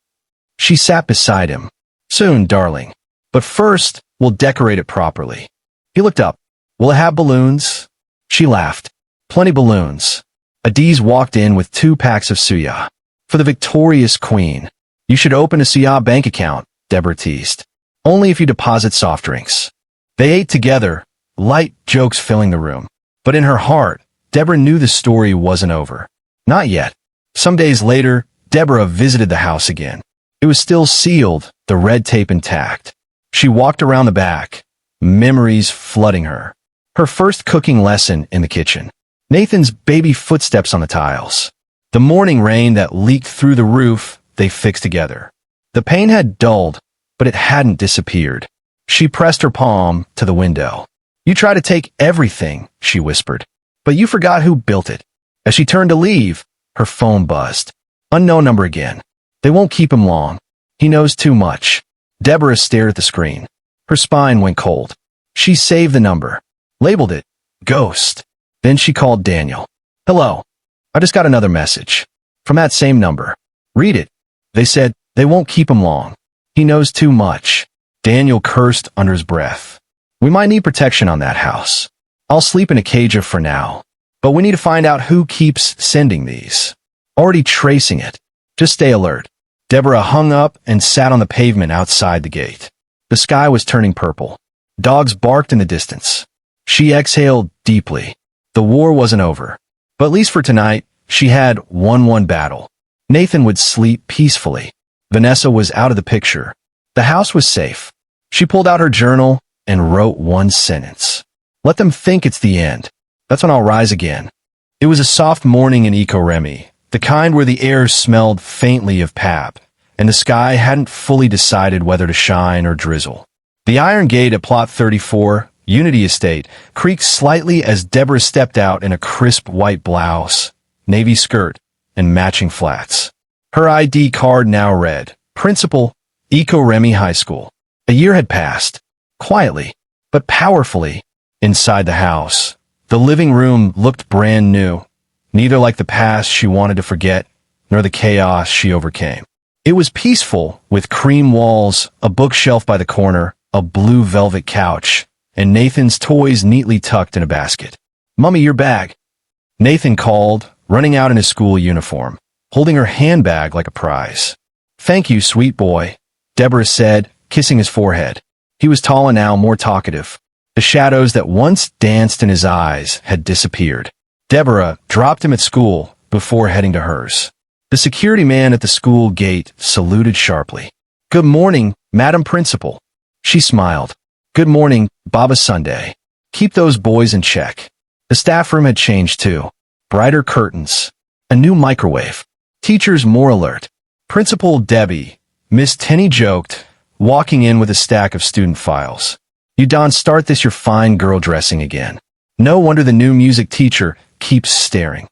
She sat beside him. "Soon, darling. But first, we'll decorate it properly." He looked up. "Will it have balloons?" She laughed. "Plenty balloons." Adiz walked in with 2 packs of suya. "For the victorious queen." "You should open a suya bank account," Deborah teased. "Only if you deposit soft drinks." They ate together, light jokes filling the room. But in her heart, Deborah knew the story wasn't over. Not yet. Some days later, Deborah visited the house again. It was still sealed, the red tape intact. She walked around the back, memories flooding her. Her first cooking lesson in the kitchen. Nathan's baby footsteps on the tiles. The morning rain that leaked through the roof they fixed together. The pain had dulled, but it hadn't disappeared. She pressed her palm to the window. "You try to take everything," she whispered, "but you forgot who built it." As she turned to leave, her phone buzzed. Unknown number again. They won't keep him long. He knows too much. Deborah stared at the screen. Her spine went cold. She saved the number, labeled it Ghost. Then she called Daniel. "Hello. I just got another message. From that same number. Read it." They said, "They won't keep him long. He knows too much." Daniel cursed under his breath. "We might need protection on that house. I'll sleep in a cage for now. But we need to find out who keeps sending these. Already tracing it. Just stay alert." Deborah hung up and sat on the pavement outside the gate. The sky was turning purple. Dogs barked in the distance. She exhaled deeply. The war wasn't over. But at least for tonight, she had won one battle. Nathan would sleep peacefully. Vanessa was out of the picture. The house was safe. She pulled out her journal and wrote one sentence. "Let them think it's the end. That's when I'll rise again." It was a soft morning in Ikoremi, the kind where the air smelled faintly of pap, and the sky hadn't fully decided whether to shine or drizzle. The iron gate at Plot 34, Unity Estate, creaked slightly as Deborah stepped out in a crisp white blouse, navy skirt, and matching flats. Her ID card now read, Principal, Ikoremi High School. A year had passed, quietly, but powerfully, inside the house. The living room looked brand new, neither like the past she wanted to forget, nor the chaos she overcame. It was peaceful, with cream walls, a bookshelf by the corner, a blue velvet couch, and Nathan's toys neatly tucked in a basket. "Mummy, your bag," Nathan called, running out in his school uniform, holding her handbag like a prize. "Thank you, sweet boy," Deborah said, kissing his forehead. He was taller now, more talkative. The shadows that once danced in his eyes had disappeared. Deborah dropped him at school before heading to hers. The security man at the school gate saluted sharply. "Good morning, Madam Principal." She smiled. "Good morning, Baba Sunday. Keep those boys in check." The staff room had changed too. Brighter curtains. A new microwave. Teachers more alert. Principal Debbie, Miss Tenney joked, walking in with a stack of student files. "You don't start this your fine girl dressing again. No wonder the new music teacher keeps staring."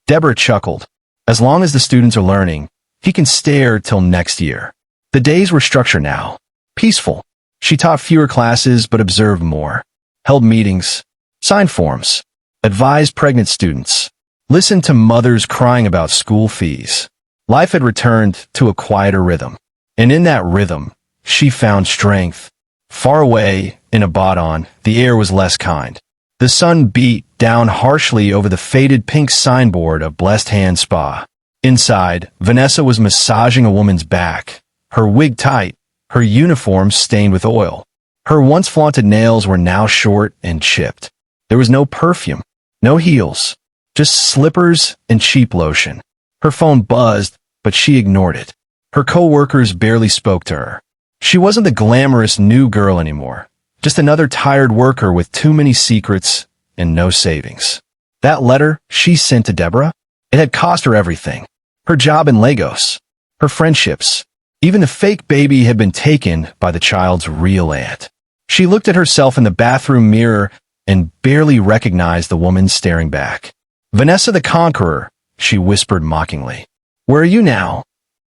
Deborah chuckled. As long as the students are learning, he can stare till next year. The days were structured now. Peaceful. She taught fewer classes but observed more. Held meetings. Signed forms. Advised pregnant students. Listened to mothers crying about school fees. Life had returned to a quieter rhythm. And in that rhythm, she found strength. Far away, in Abaddon, the air was less kind. The sun beat down harshly over the faded pink signboard of Blessed Hand Spa. Inside, Vanessa was massaging a woman's back, her wig tight, her uniform stained with oil. Her once flaunted nails were now short and chipped. There was no perfume, no heels, just slippers and cheap lotion. Her phone buzzed, but she ignored it. Her co-workers barely spoke to her. She wasn't the glamorous new girl anymore, just another tired worker with too many secrets and no savings. That letter she sent to Deborah, it had cost her everything. Her job in Lagos, her friendships, even the fake baby had been taken by the child's real aunt. She looked at herself in the bathroom mirror and barely recognized the woman staring back. "Vanessa the Conqueror," she whispered mockingly. "Where are you now?"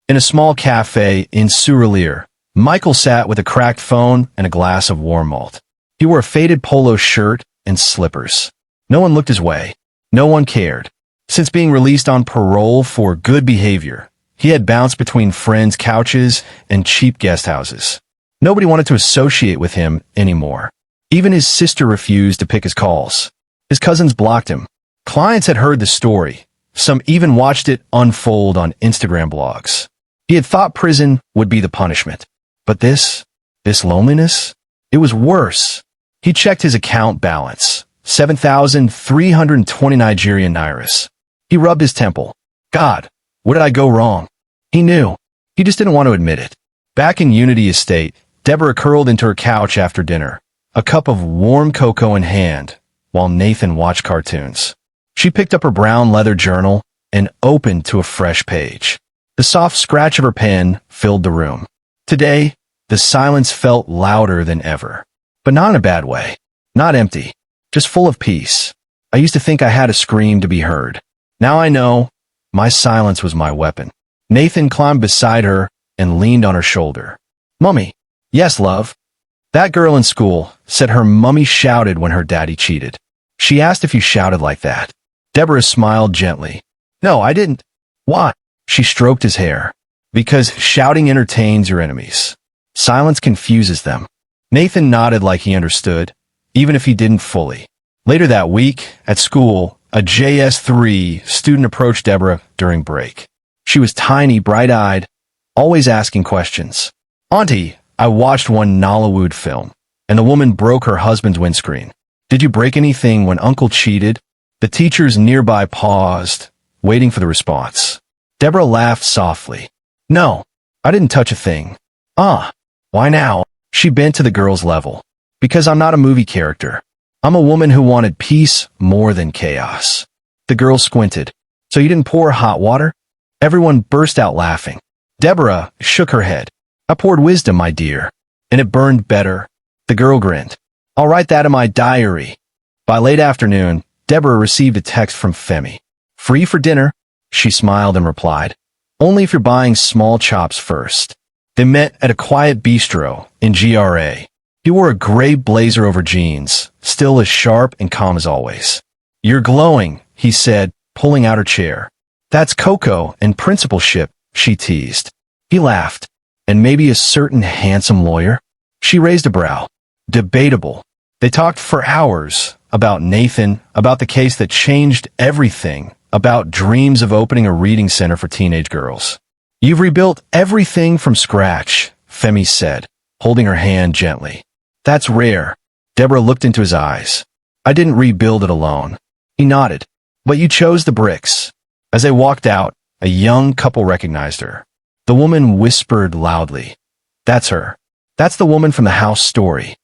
In a small cafe in Surelier, Michael sat with a cracked phone and a glass of warm malt. He wore a faded polo shirt and slippers. No one looked his way. No one cared. Since being released on parole for good behavior, he had bounced between friends' couches and cheap guest houses. Nobody wanted to associate with him anymore. Even his sister refused to pick his calls. His cousins blocked him. Clients had heard the story. Some even watched it unfold on Instagram blogs. He had thought prison would be the punishment. But this loneliness, it was worse. He checked his account balance, 7,320 Nigerian nairas. He rubbed his temple. God, what did I go wrong? He knew. He just didn't want to admit it. Back in Unity Estate, Deborah curled into her couch after dinner, a cup of warm cocoa in hand, while Nathan watched cartoons. She picked up her brown leather journal and opened to a fresh page. The soft scratch of her pen filled the room. Today, the silence felt louder than ever. But not in a bad way. Not empty. Just full of peace. I used to think I had to scream to be heard. Now I know my silence was my weapon. Nathan climbed beside her and leaned on her shoulder. "Mummy." "Yes, love." "That girl in school said her mummy shouted when her daddy cheated. She asked if you shouted like that." Deborah smiled gently. "No, I didn't." "Why?" She stroked his hair. "Because shouting entertains your enemies. Silence confuses them." Nathan nodded like he understood, even if he didn't fully. Later that week, at school, a JS3 student approached Deborah during break. She was tiny, bright-eyed, always asking questions. "Auntie, I watched one Nollywood film, and the woman broke her husband's windscreen. Did you break anything when Uncle cheated?" The teachers nearby paused, waiting for the response. Deborah laughed softly. "No, I didn't touch a thing." "Ah, why now?" She bent to the girl's level. "Because I'm not a movie character. I'm a woman who wanted peace more than chaos." The girl squinted. "So you didn't pour hot water?" Everyone burst out laughing. Deborah shook her head. "I poured wisdom, my dear, and it burned better." The girl grinned. "I'll write that in my diary." By late afternoon, Deborah received a text from Femi. "Free for dinner?" She smiled and replied. "Only if you're buying small chops first." They met at a quiet bistro in GRA. He wore a gray blazer over jeans, still as sharp and calm as always. "You're glowing," he said, pulling out her chair. "That's cocoa and principalship," she teased. He laughed. "And maybe a certain handsome lawyer?" She raised a brow. "Debatable." They talked for hours about Nathan, about the case that changed everything, about dreams of opening a reading center for teenage girls. You've rebuilt everything from scratch, Femi said, holding her hand gently. That's rare. Deborah looked into his eyes. I didn't rebuild it alone. He nodded. But you chose the bricks. As they walked out, a young couple recognized her. The woman whispered loudly. That's her. That's the woman from the house story.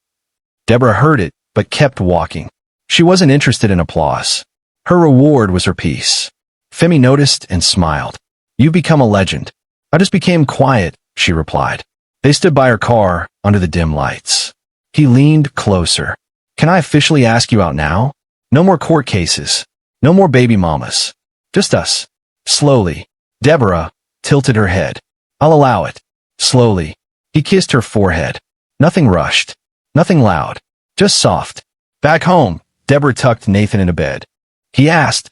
Deborah heard it, but kept walking. She wasn't interested in applause. Her reward was her peace. Femi noticed and smiled. You've become a legend. I just became quiet, she replied. They stood by her car under the dim lights. He leaned closer. Can I officially ask you out now? No more court cases. No more baby mamas. Just us. Slowly. Deborah tilted her head. I'll allow it. Slowly. He kissed her forehead. Nothing rushed. Nothing loud. Just soft. Back home, Deborah tucked Nathan into bed. He asked,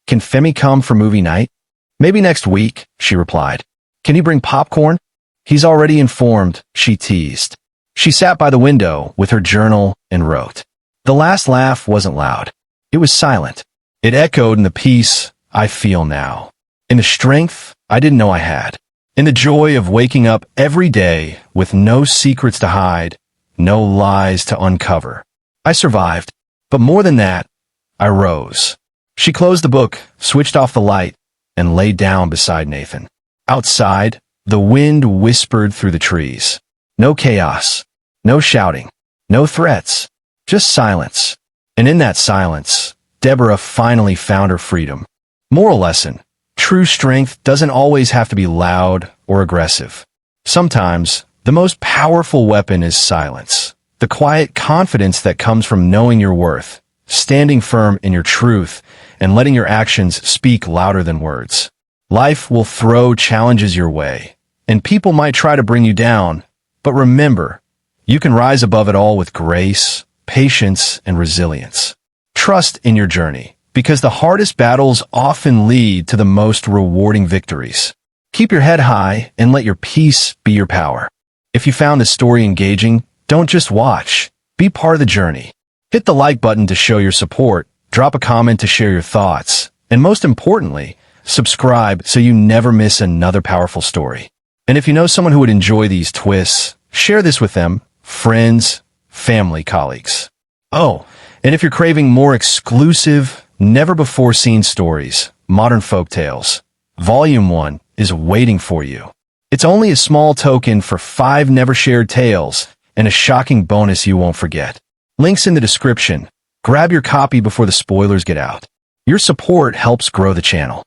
Can Femi come for movie night? Maybe next week, she replied. Can you bring popcorn? He's already informed, she teased. She sat by the window with her journal and wrote. The last laugh wasn't loud. It was silent. It echoed in the peace I feel now. In the strength I didn't know I had. In the joy of waking up every day with no secrets to hide, no lies to uncover. I survived. But more than that, I rose. She closed the book, switched off the light, and lay down beside Nathan. Outside, the wind whispered through the trees. No chaos, no shouting, no threats, just silence. And in that silence, Deborah finally found her freedom. Moral lesson: true strength doesn't always have to be loud or aggressive. Sometimes, the most powerful weapon is silence. The quiet confidence that comes from knowing your worth, standing firm in your truth, and letting your actions speak louder than words. Life will throw challenges your way, and people might try to bring you down, but remember, you can rise above it all with grace, patience, and resilience. Trust in your journey, because the hardest battles often lead to the most rewarding victories. Keep your head high and let your peace be your power. If you found this story engaging, don't just watch. Be part of the journey. Hit the like button to show your support, drop a comment to share your thoughts, and most importantly, subscribe so you never miss another powerful story. And if you know someone who would enjoy these twists, share this with them, friends, family, colleagues. Oh, and if you're craving more exclusive, never-before-seen stories, Modern Folktales, Volume 1 is waiting for you. It's only a small token for 5 never-shared tales and a shocking bonus you won't forget. Links in the description. Grab your copy before the spoilers get out. Your support helps grow the channel.